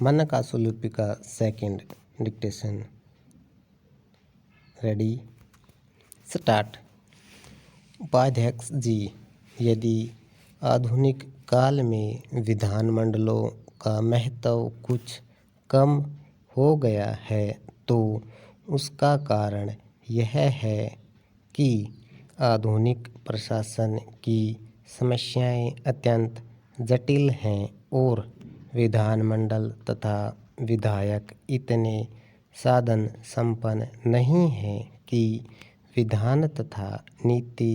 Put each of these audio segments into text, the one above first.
मनका सुलिपि का second dictation. Ready start. उपाध्यक्ष जी, यदि आधुनिक काल में विधानमंडलों का महत्व कुछ कम हो गया है तो उसका कारण यह है कि आधुनिक प्रशासन की समस्याएं अत्यंत जटिल हैं और विधानमंडल तथा विधायक इतने साधन संपन्न नहीं हैं कि विधान तथा नीति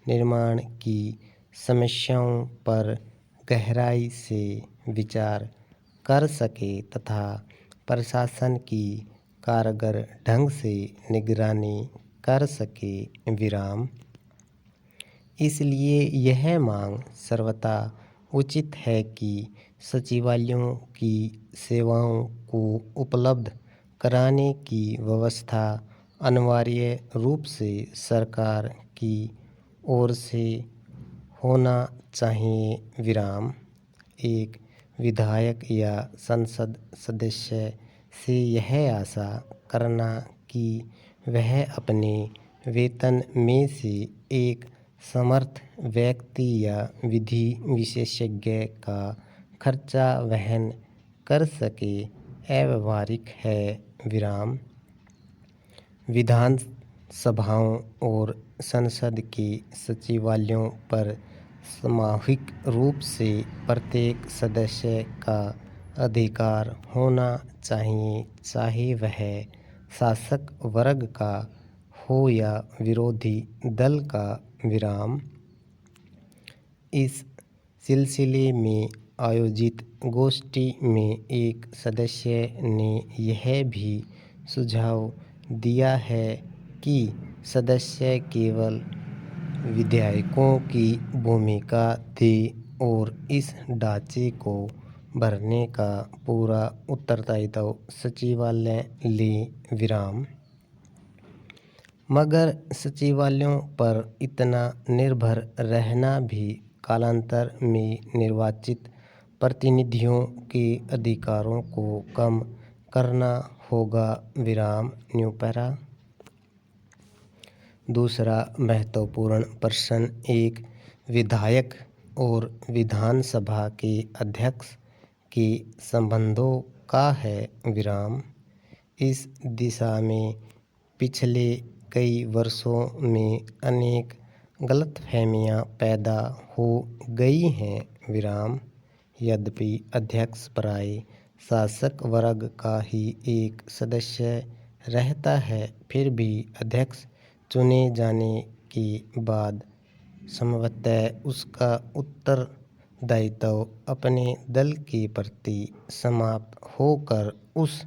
निर्माण की समस्याओं पर गहराई से विचार कर सके तथा प्रशासन की कारगर ढंग से निगरानी कर सके। विराम। इसलिए यह मांग सर्वथा उचित है कि सचिवालयों की सेवाओं को उपलब्ध कराने की व्यवस्था अनिवार्य रूप से सरकार की ओर से होना चाहिए। विराम। एक विधायक या संसद सदस्य से यह आशा करना कि वह अपने वेतन में से एक समर्थ व्यक्ति या विधि विशेषज्ञ का खर्चा वहन कर सके अव्यावहारिक है। विराम। विधान सभाओं और संसद के सचिवालयों पर सामूहिक रूप से प्रत्येक सदस्य का अधिकार होना चाहिए, चाहे वह शासक वर्ग का हो या विरोधी दल का। विराम। इस सिलसिले में आयोजित गोष्ठी में एक सदस्य ने यह भी सुझाव दिया है कि सदस्य केवल विधायकों की भूमिका दें और इस ढांचे को भरने का पूरा उत्तरदायित्व सचिवालय ले। विराम। मगर सचिवालयों पर इतना निर्भर रहना भी कालांतर में निर्वाचित प्रतिनिधियों के अधिकारों को कम करना होगा। विराम। New para. दूसरा महत्वपूर्ण प्रश्न एक विधायक और विधानसभा के अध्यक्ष के संबंधों का है। विराम। इस दिशा में पिछले कई वर्षों में अनेक गलतफहमियां पैदा हो गई हैं। विराम। यद्यपि अध्यक्ष प्राय शासक वर्ग का ही एक सदस्य रहता है, फिर भी अध्यक्ष चुने जाने के बाद संभवतः उसका उत्तरदायित्व अपने दल के प्रति समाप्त होकर उस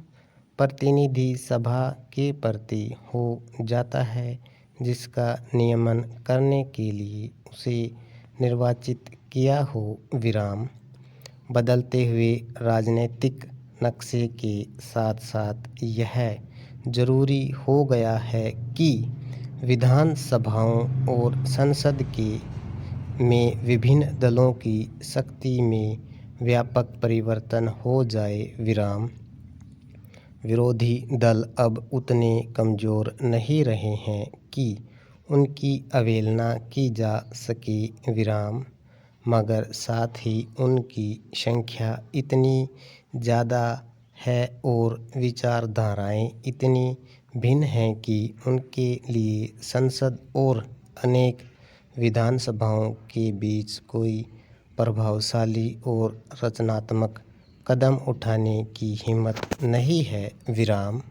प्रतिनिधि सभा के प्रति हो जाता है जिसका नियमन करने के लिए उसे निर्वाचित किया हो। विराम। बदलते हुए राजनीतिक नक्शे के साथ साथ यह जरूरी हो गया है कि विधान सभाओं और संसद के में विभिन्न दलों की शक्ति में व्यापक परिवर्तन हो जाए। विराम। विरोधी दल अब उतने कमजोर नहीं रहे हैं कि उनकी अवहेलना की जा सके। विराम। मगर साथ ही उनकी संख्या इतनी ज़्यादा है और विचारधाराएं इतनी भिन्न हैं कि उनके लिए संसद और अनेक विधानसभाओं के बीच कोई प्रभावशाली और रचनात्मक कदम उठाने की हिम्मत नहीं है। विराम।